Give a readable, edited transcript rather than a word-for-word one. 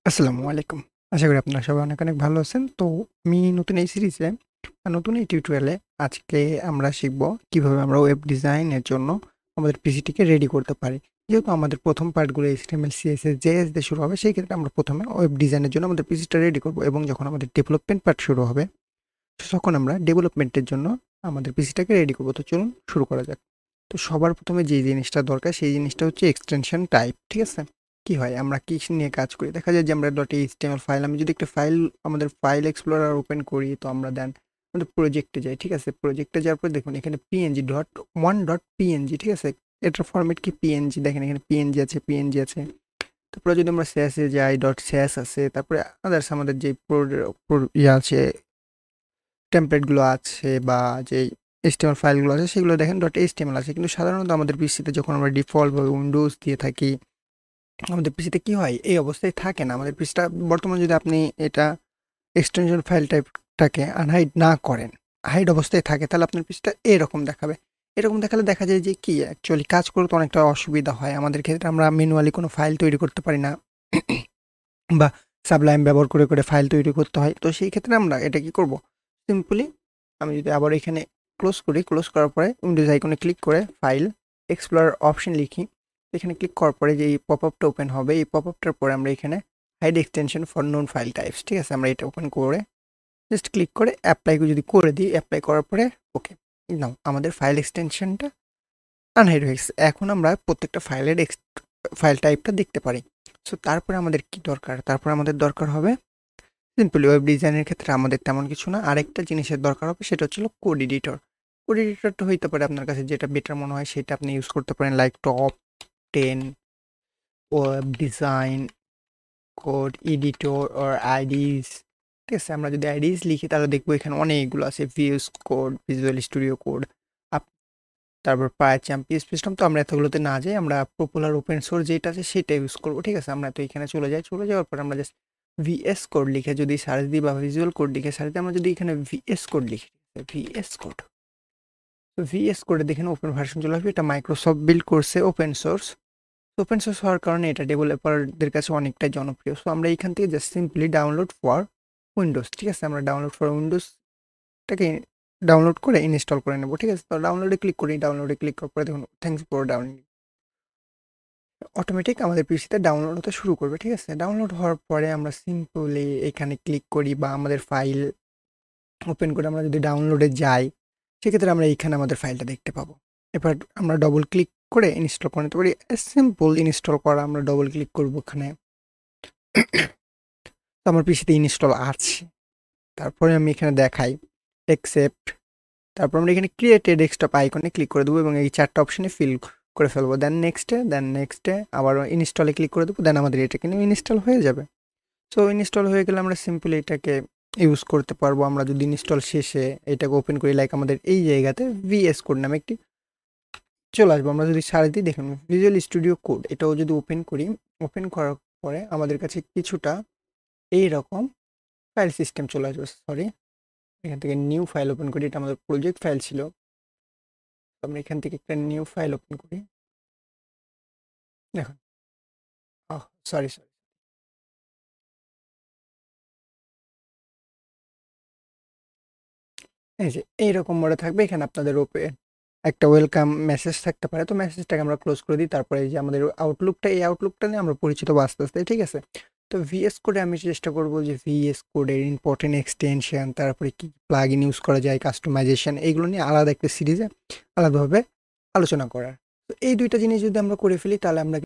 আসসালামু আলাইকুম। আশা করি আপনারা সবাই অনেক, অনেক ভালো আছেন। তো আমি নতুন এই সিরিজে নতুন এই টিউটোরিয়ালে আজকে আমরা শিখব কিভাবে আমরা ওয়েব ডিজাইনের জন্য আমাদের পিসিটিকে রেডি করতে পারি। যেহেতু আমাদের প্রথম পার্টগুলো HTML, CSS, JS দিয়ে শুরু হবে, সেই ক্ষেত্রে আমরা প্রথমে ওয়েব ডিজাইনের জন্য আমাদের পিসিটা রেডি করব এবং যখন আমাদের ডেভেলপমেন্ট পার্ট শুরু হবে, তখন আমরা ডেভেলপমেন্টের জন্য আমাদের পিসিটাকে রেডি করব। তো চলুন শুরু করা যাক। তো সবার প্রথমে যে জিনিসটা দরকার সেই জিনিসটা হচ্ছে এক্সটেনশন টাইপ, ঠিক আছে? কি হয় আমরা কি নিয়ে কাজ করি, দেখা যায় যে আমরা .html ফাইল, আমি যদি একটা ফাইল আমাদের ফাইল এক্সপ্লোরার ওপেন করি, তো আমরা দেন আমাদের প্রজেক্টে যাই, ঠিক আছে? প্রজেক্টে যাওয়ার পর দেখুন এখানে পিএনজি ডট পিএনজি, ঠিক আছে? এটার ফরম্যাট কি পিএনজি, দেখেন এখানে পিএনজি আছে, পিএনজি আছে। তারপরে যদি আমরা স্যাসে যাই, ডট স্যাস আছে, তারপরে আদার্স আমাদের যে ইয়ে আছে, টেমপ্লেটগুলো আছে বা যে HTML ফাইলগুলো আছে সেগুলো দেখেন .html আছে। কিন্তু সাধারণত আমাদের পিসিতে যখন আমরা ডিফল্টভাবে উইন্ডোজ দিয়ে থাকি, আমাদের পিসিতে কি হয় এই অবস্থায় থাকে না। আমাদের পিসিটা বর্তমানে যদি আপনি এটা এক্সটেনশন ফাইল টাইপটাকে আনহাইড না করেন, হাইড অবস্থায় থাকে, তাহলে আপনার পিসিটা এরকম দেখাবে। এরকম দেখালে দেখা যায় যে কি অ্যাকচুয়ালি কাজ করতে অনেকটা অসুবিধা হয় আমাদের ক্ষেত্রে। আমরা ম্যানুয়ালি কোনো ফাইল তৈরি করতে পারি না বা সাবলাইম ব্যবহার করে করে ফাইল তৈরি করতে হয়। তো সেই ক্ষেত্রে আমরা এটা কি করব, সিম্পলি আমি যদি আবার এখানে ক্লোজ করি, ক্লোজ করার পরে উইন্ডোজ আইকনে ক্লিক করে ফাইল এক্সপ্লোরার অপশন লিখি, এখানে ক্লিক করার পরে যে এই পপ আপটা ওপেন হবে, এই পপ আপটার পরে আমরা এখানে hide extension for known file types, ঠিক আছে? আমরা এটা ওপেন করে জাস্ট ক্লিক করে অ্যাপ্লাই যদি করে দিই, অ্যাপ্লাই করার পরে ওকে, নাও আমাদের ফাইল এক্সটেনশনটা আনহাইড হয়ে গেছে। এখন আমরা প্রত্যেকটা ফাইলের ফাইল টাইপটা দেখতে পারি। সো তারপরে আমাদের কি দরকার, তারপরে আমাদের দরকার হবে সিম্পলি ওয়েব ডিজাইনের ক্ষেত্রে আমাদের তেমন কিছু না, আরেকটা জিনিসের দরকার হবে, সেটা হচ্ছিল কোড এডিটর। কোড এডিটরটা হইতে পারে আপনার কাছে যেটা বেটার মনে হয় সেটা আপনি ইউজ করতে পারেন, like Top 10, web design, code editor or IDEs, ঠিক আছে? আমরা যদি আইডিস লিখি তাহলে দেখবো এখানে অনেকগুলো আছে, views code, visual studio code, তারপর পাইচাম, পিএসপি সিস্টেম। তো আমরা এতগুলোতে না যাই, আমরা পপুলার ওপেন সোর্স যেটা আছে সেটা ইউজ করবো, ঠিক আছে? আমরা তো এখানে চলে যাই, চলে যাওয়ার পর আমরা জাস্ট ভিএস কোড লিখে যদি সার্চ দিই বা ভিজুয়াল কোড লিখে সার্চ দিই, আমরা যদি এখানে ভিএস কোড লিখি, ভিএস কোড, তো ভিএস কোডে দেখেন ওপেন ভার্সন চলে আসবে। এটা মাইক্রোসফট বিল্ড করছে ওপেন সোর্স। ওপেন সোর্স হওয়ার কারণে এটা ডেভেলপারদের কাছে অনেকটাই জনপ্রিয়। সো আমরা এখান থেকে just simply download for Windows, ঠিক আছে? আমরা ডাউনলোড ফর উইন্ডোজটাকে ডাউনলোড করে ইনস্টল করে নেবো, ঠিক আছে? তো ডাউনলোডে ক্লিক করি, ডাউনলোডে ক্লিক করার পরে দেখুন থ্যাংকস ফর ডাউনলোড, অটোমেটিক আমাদের পিসিতে ডাউনলোড হতে শুরু করবে, ঠিক আছে? ডাউনলোড হওয়ার পরে আমরা সিম্পলি এখানে ক্লিক করি বা আমাদের ফাইল ওপেন করে আমরা যদি ডাউনলোডে যাই, সেক্ষেত্রে আমরা এইখানে আমাদের ফাইলটা দেখতে পাবো। এবার আমরা ডবল ক্লিক করে ইনস্টল করে নিতে পারি। সিম্পল ইনস্টল করা, আমরা ডবল ক্লিক করবো এখানে, তো আমার পিসিতে ইনস্টল আছে। তারপরে আমি এখানে দেখাই অ্যাকসেপ্ট, তারপর আমরা এখানে ক্রিয়েট এ ডেস্কটপ আইকনে ক্লিক করে দেবো এবং এই চারটা অপশনে ফিল করে ফেলবো। দেন নেক্সটে আবার ইনস্টলে ক্লিক করে দেবো, দেন আমাদের এটা কিন্তু ইনস্টল হয়ে যাবে। সো ইনস্টল হয়ে গেলে আমরা সিম্পলি এটাকে ইউজ করতে পারবো। আমরা যদি ইনস্টল শেষে এটাকে ওপেন করি, লাইক আমাদের এই জায়গাতে ভিএস কোড নামে একটি চলে আসবো। আমরা যদি সার্চ দিই, দেখুন ভিজুয়াল স্টুডিও কোড, এটাও যদি ওপেন করি, ওপেন করার পরে আমাদের কাছে কিছুটা এইরকম ফাইল সিস্টেম চলে আসবে। সরি, এখান থেকে নিউ ফাইল ওপেন করি, এটা আমাদের প্রজেক্ট ফাইল ছিল। আমরা এখান থেকে একটা নিউ ফাইল ওপেন করি, দেখুন, সরি, এই যে এইরকম মোডে থাকবে। এখানে আপনাদের ওপেন একটা ওয়েলকাম মেসেজ থাকতে পারে, তো মেসেজটাকে আমরা ক্লোজ করে দিই। তারপরে এই যে আমাদের আউটলুকটা, এই আউটলুকটা নিয়ে আমরা পরিচিত হবো আস্তে আস্তে, ঠিক আছে? তো ভিএস কোডে আমি চেষ্টা করবো যে ভিএস কোডের ইম্পর্টেন্ট এক্সটেনশন, তারপরে কি প্লাগ ইন ইউজ করা যায়, কাস্টমাইজেশন, এইগুলো নিয়ে আলাদা একটা সিরিজে আলাদাভাবে আলোচনা করার। তো এই দুইটা জিনিস যদি আমরা করে ফেলি, তাহলে আমরা